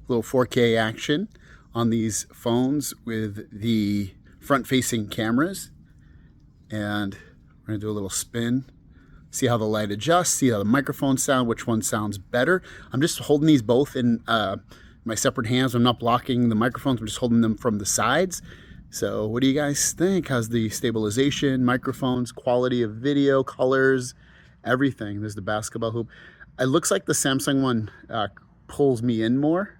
little 4K action on these phones with the front-facing cameras. And we're gonna do a little spin, see how the light adjusts, see how the microphones sound, which one sounds better. I'm just holding these both in my separate hands. I'm not blocking the microphones, I'm just holding them from the sides. So what do you guys think? How's the stabilization, microphones, quality of video, colors, everything? There's the basketball hoop. It looks like the Samsung one pulls me in more.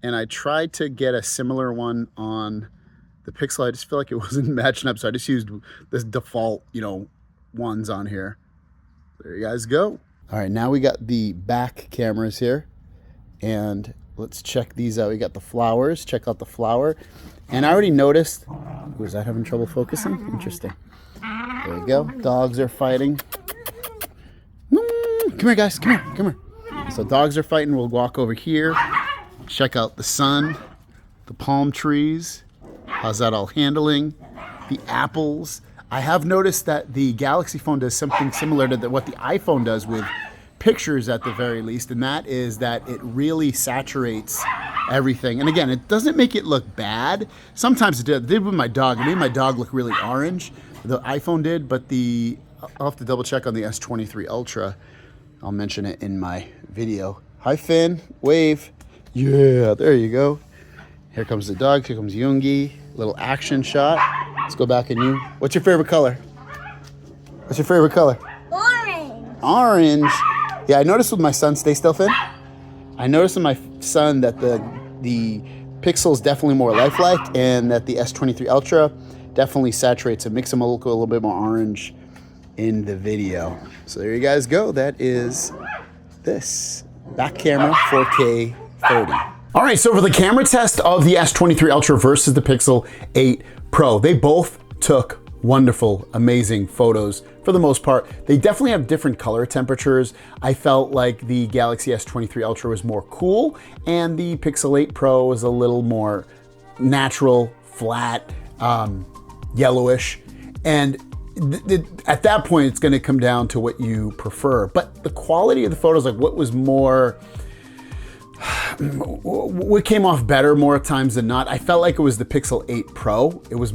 And I tried to get a similar one on the Pixel. I just feel like it wasn't matching up. So I just used this default, ones on here. There you guys go. All right, now we got the back cameras here. And let's check these out. We got the flowers. Check out the flower. And I already noticed, was that having trouble focusing? Interesting. There you go. Dogs are fighting. Come here, guys. Come here. Come here. So dogs are fighting. We'll walk over here. Check out the sun, the palm trees. How's that all handling? The apples. I have noticed that the Galaxy phone does something similar to what the iPhone does with pictures at the very least, and that is that it really saturates everything. And again, it doesn't make it look bad. Sometimes it did with my dog. It made my dog look really orange. The iPhone did, but I'll have to double check on the S23 Ultra. I'll mention it in my video. Hi, Finn. Wave. Yeah, there you go. Here comes the dog. Here comes Yoongi. Little action shot. Let's go back and you. What's your favorite color? What's your favorite color? Orange. Orange. Yeah, I noticed with my son, stay still, Finn. I noticed with my son that the Pixel is definitely more lifelike and that the S23 Ultra definitely saturates it, makes him look a little bit more orange in the video. So there you guys go. That is this back camera 4K 30. All right, so for the camera test of the S23 Ultra versus the Pixel 8 Pro, they both took wonderful, amazing photos for the most part. They definitely have different color temperatures. I felt like the Galaxy S23 Ultra was more cool and the Pixel 8 Pro was a little more natural, flat, yellowish. And at that point, it's gonna come down to what you prefer. But the quality of the photos, like what came off better more times than not, I felt like it was the Pixel 8 Pro. It was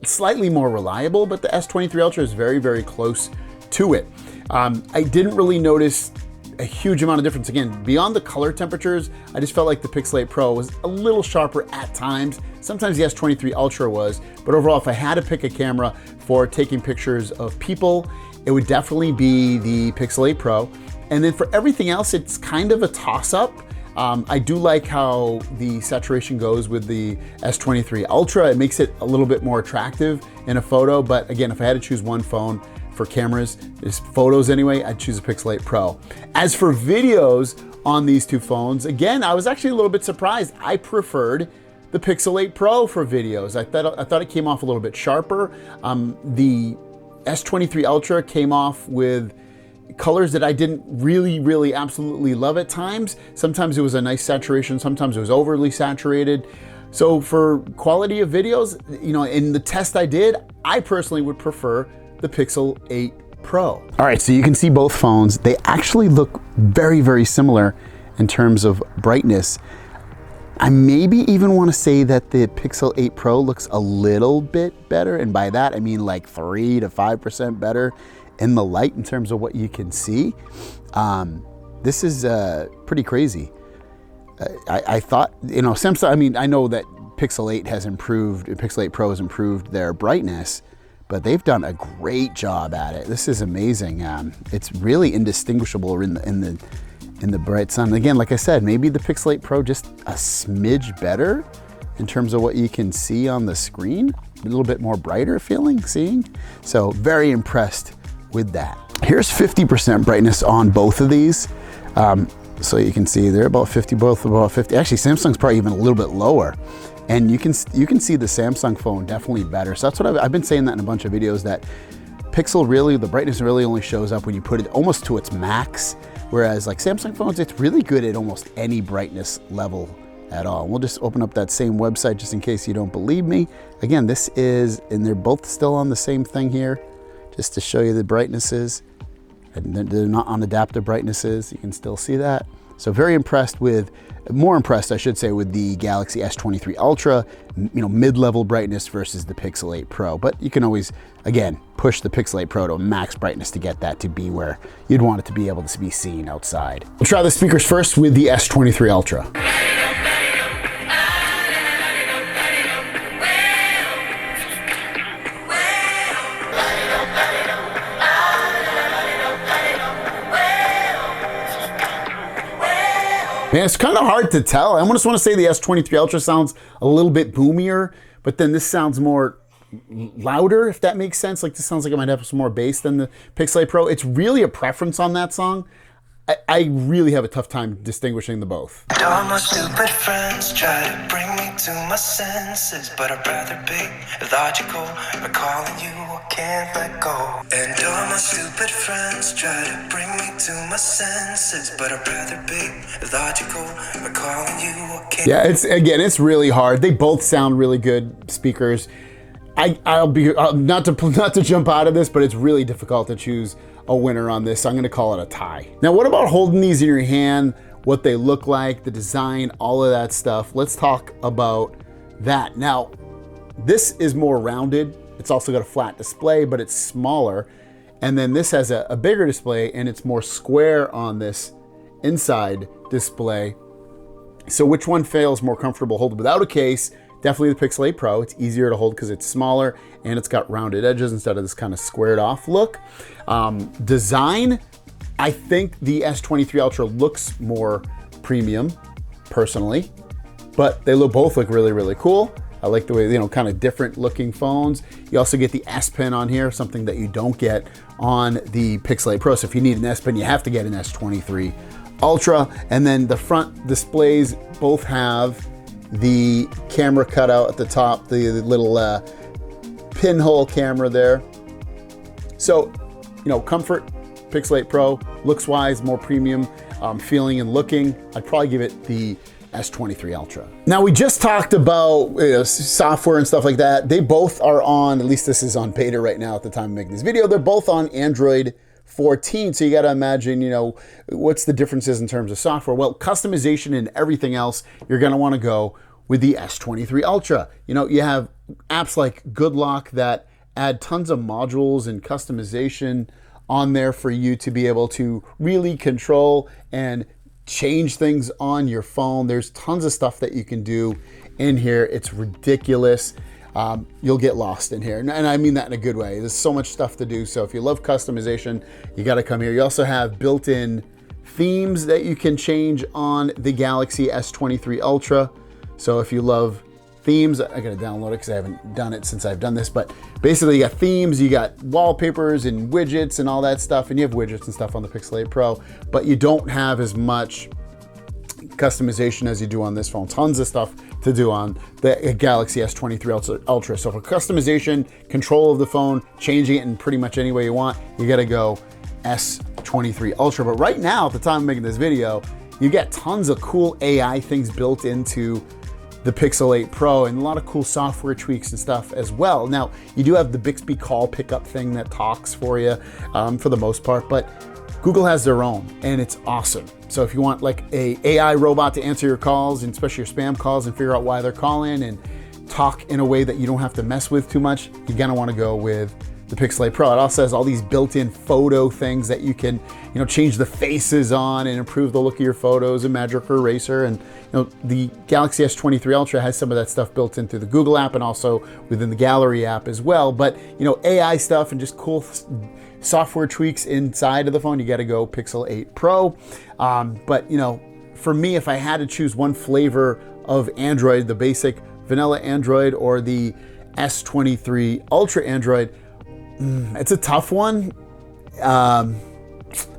slightly more reliable, but the S23 Ultra is very, very close to it. I didn't really notice a huge amount of difference. Again, beyond the color temperatures, I just felt like the Pixel 8 Pro was a little sharper at times. Sometimes the S23 Ultra was, but overall, if I had to pick a camera for taking pictures of people, it would definitely be the Pixel 8 Pro. And then for everything else, it's kind of a toss-up. I do like how the saturation goes with the S23 Ultra. It makes it a little bit more attractive in a photo, but again, if I had to choose one phone for cameras, just photos anyway, I'd choose a Pixel 8 Pro. As for videos on these two phones, again, I was actually a little bit surprised. I preferred the Pixel 8 Pro for videos. I thought it came off a little bit sharper. The S23 Ultra came off with colors that I didn't really absolutely love at times. Sometimes it was a nice saturation, sometimes it was overly saturated. So for quality of videos, in the test I did, I personally would prefer the Pixel 8 Pro. All right, so you can see both phones. They actually look very similar in terms of brightness. I maybe even want to say that the Pixel 8 Pro looks a little bit better, and by that I mean like 3 to 5% better in the light in terms of what you can see. This is pretty crazy. I thought, Samsung, I know that Pixel 8 has improved, Pixel 8 Pro has improved their brightness, but they've done a great job at it. This is amazing. It's really indistinguishable in the bright sun. Again, like I said, maybe the Pixel 8 Pro just a smidge better in terms of what you can see on the screen. A little bit more brighter seeing. So very impressed with that. Here's 50% brightness on both of these. So you can see they're about 50, both about 50. Actually, Samsung's probably even a little bit lower. And you can see the Samsung phone definitely better. So that's what I've been saying that in a bunch of videos, that Pixel really, the brightness really only shows up when you put it almost to its max. Whereas like Samsung phones, it's really good at almost any brightness level at all. We'll just open up that same website just in case you don't believe me. Again, this is, and they're both still on the same thing here, just to show you the brightnesses. And they're not on adaptive brightnesses. You can still see that. So very impressed with, more impressed I should say, with the Galaxy S23 Ultra, mid-level brightness versus the Pixel 8 Pro. But you can always, again, push the Pixel 8 Pro to max brightness to get that to be where you'd want it to be able to be seen outside. We'll try the speakers first with the S23 Ultra. Man, it's kind of hard to tell. I almost want to say the S23 Ultra sounds a little bit boomier, but then this sounds more louder, if that makes sense. Like this sounds like it might have some more bass than the Pixel 8 Pro. It's really a preference on that song. I really have a tough time distinguishing the both. All my stupid friends try to bring me to my senses, but I'd rather be illogical. Recalling you, I can't let go. And all my stupid friends try to bring me to my senses, but I'd rather be illogical. Recalling you, I can't. Yeah, it's really hard. They both sound really good speakers. I'll be not to jump out of this, but it's really difficult to choose a winner on this. So I'm going to call it a tie. Now, what about holding these in your hand? What they look like, the design, all of that stuff. Let's talk about that. Now, this is more rounded. It's also got a flat display, but it's smaller. And then this has a bigger display, and it's more square on this inside display. So which one feels more comfortable holding without a case? Definitely the Pixel 8 Pro. It's easier to hold because it's smaller and it's got rounded edges instead of this kind of squared off look. Design, I think the S23 Ultra looks more premium, personally, but they both look really, really cool. I like the way, kind of different looking phones. You also get the S Pen on here, something that you don't get on the Pixel 8 Pro. So if you need an S Pen, you have to get an S23 Ultra. And then the front displays both have the camera cutout at the top, the little pinhole camera there. So, comfort, Pixel 8 Pro, looks wise, more premium feeling and looking. I'd probably give it the S23 Ultra. Now, we just talked about software and stuff like that. They both are on, at least this is on beta right now at the time of making this video, they're both on Android 14. So you got to imagine, what's the differences in terms of software? Well, customization and everything else, you're going to want to go with the S23 Ultra. You have apps like Good Lock that add tons of modules and customization on there for you to be able to really control and change things on your phone. There's tons of stuff that you can do in here. It's ridiculous. You'll get lost in here. And I mean that in a good way. There's so much stuff to do. So if you love customization, you got to come here. You also have built-in themes that you can change on the Galaxy S23 Ultra. So if you love themes, I got to download it because I haven't done it since I've done this. But basically you got themes, you got wallpapers and widgets and all that stuff. And you have widgets and stuff on the Pixel 8 Pro, but you don't have as much customization as you do on this phone. Tons of stuff to do on the Galaxy S23 Ultra. So for customization, control of the phone, changing it in pretty much any way you want, you got to go S23 Ultra. But right now, at the time of making this video, you get tons of cool AI things built into the Pixel 8 Pro and a lot of cool software tweaks and stuff as well. Now, you do have the Bixby call pickup thing that talks for you for the most part, but Google has their own and it's awesome. So if you want like a AI robot to answer your calls and especially your spam calls and figure out why they're calling and talk in a way that you don't have to mess with too much, you're gonna wanna go with the Pixel 8 Pro. It also has all these built-in photo things that you can, change the faces on and improve the look of your photos, a magic eraser. And the Galaxy S23 Ultra has some of that stuff built in through the Google app and also within the Gallery app as well. But AI stuff and just cool software tweaks inside of the phone, you got to go Pixel 8 Pro. But for me, if I had to choose one flavor of Android, the basic vanilla Android or the S23 Ultra Android, it's a tough one.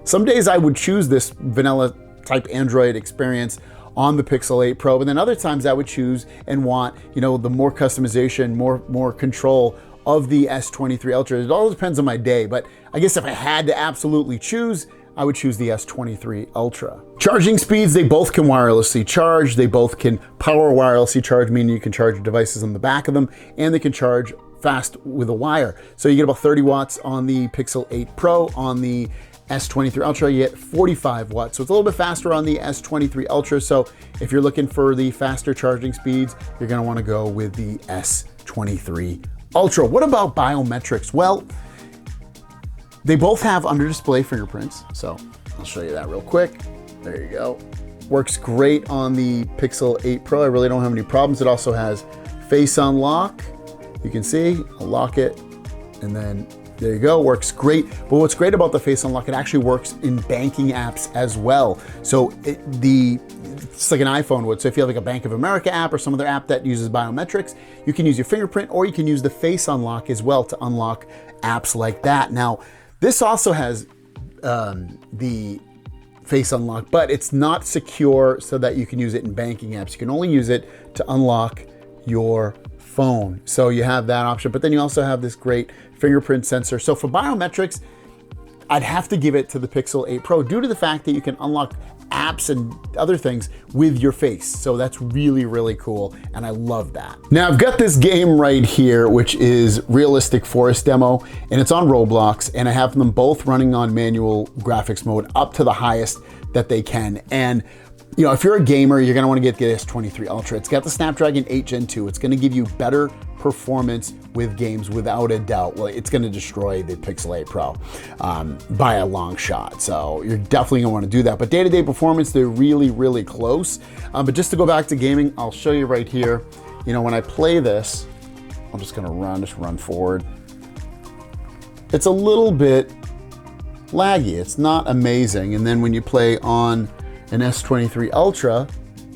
Some days I would choose this vanilla type Android experience on the Pixel 8 Pro, but then other times I would choose and want, the more customization, more control of the S23 Ultra. It all depends on my day, but I guess if I had to absolutely choose, I would choose the S23 Ultra. Charging speeds, they both can wirelessly charge. They both can power wirelessly charge, meaning you can charge your devices on the back of them, and they can charge fast with a wire. So you get about 30 watts on the Pixel 8 Pro. On the S23 Ultra, you get 45 watts. So it's a little bit faster on the S23 Ultra. So if you're looking for the faster charging speeds, you're gonna wanna go with the S23 Ultra. What about biometrics? Well, they both have under display fingerprints. So I'll show you that real quick. There you go. Works great on the Pixel 8 Pro. I really don't have any problems. It also has face unlock. You can see, I'll lock it, and then there you go, works great. But what's great about the face unlock, it actually works in banking apps as well. So it's like an iPhone would. So if you have like a Bank of America app or some other app that uses biometrics, you can use your fingerprint, or you can use the face unlock as well to unlock apps like that. Now, this also has the face unlock, but it's not secure so that you can use it in banking apps. You can only use it to unlock your phone. So you have that option, but then you also have this great fingerprint sensor. So for biometrics, I'd have to give it to the Pixel 8 Pro due to the fact that you can unlock apps and other things with your face. So that's really, really cool, and I love that. Now I've got this game right here, which is Realistic Forest Demo, and it's on Roblox, and I have them both running on manual graphics mode up to the highest that they can. And you know, if you're a gamer, you're gonna wanna get the S23 Ultra. It's got the Snapdragon 8 Gen 2. It's gonna give you better performance with games without a doubt. Well, it's gonna destroy the Pixel 8 Pro by a long shot. So you're definitely gonna wanna do that. But day-to-day performance, they're really, really close. But just to go back to gaming, I'll show you right here. You know, when I play this, I'm just gonna run forward. It's a little bit laggy. It's not amazing. And then when you play on an S23 Ultra,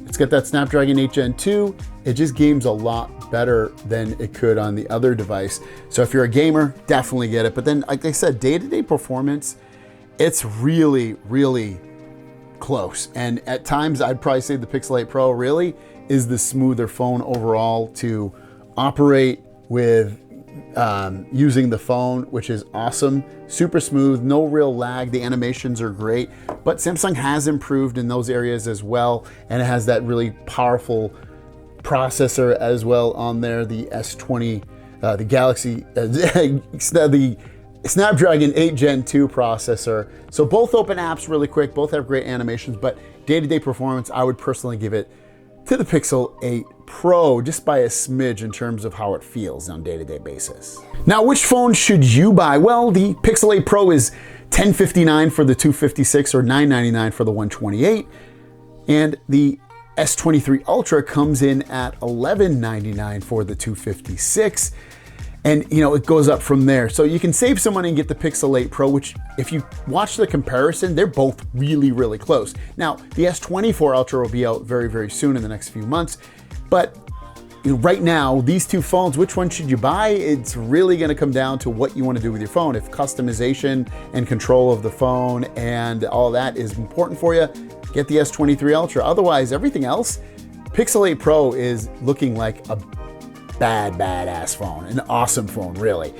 it's got that Snapdragon 8 Gen 2. It just games a lot better than it could on the other device. So if you're a gamer, definitely get it. But then, like I said, day-to-day performance, it's really, really close. And at times, I'd probably say the Pixel 8 Pro really is the smoother phone overall to operate with using the phone, which is awesome. Super smooth, no real lag. The animations are great, but Samsung has improved in those areas as well. And it has that really powerful processor as well on there, the S20, the Galaxy, the Snapdragon 8 Gen 2 processor. So both open apps really quick, both have great animations, but day-to-day performance, I would personally give it to the Pixel 8 Pro, just by a smidge in terms of how it feels on a day-to-day basis. Now, which phone should you buy? Well, the Pixel 8 Pro is $1,059 for the 256 or $999 for the 128. And the S23 Ultra comes in at $1,199 for the 256. And you know, it goes up from there. So you can save some money and get the Pixel 8 Pro, which if you watch the comparison, they're both really, really close. Now, the S24 Ultra will be out very, very soon in the next few months. But you know, right now, these two phones, which one should you buy? It's really gonna come down to what you wanna do with your phone. If customization and control of the phone and all that is important for you, get the S23 Ultra. Otherwise, everything else, Pixel 8 Pro is looking like a badass phone, an awesome phone, really.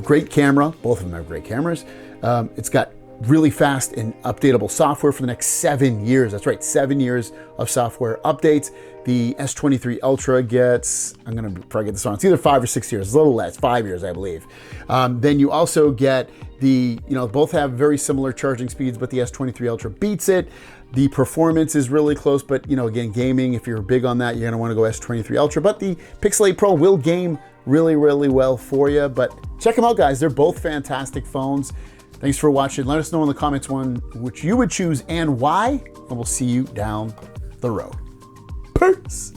Great camera, both of them have great cameras. It's got really fast and updatable software for the next 7 years. That's right, 7 years of software updates. The S23 Ultra gets, I'm gonna probably get this on, it's either 5 or 6 years, a little less, 5 years, I believe. Then you also get the, you know, both have very similar charging speeds, but the S23 Ultra beats it. The performance is really close, but you know, again, gaming, if you're big on that, you're gonna wanna go S23 Ultra, but the Pixel 8 Pro will game really, really well for you. But check them out, guys. They're both fantastic phones. Thanks for watching. Let us know in the comments one which you would choose and why, and we'll see you down the road. Peace.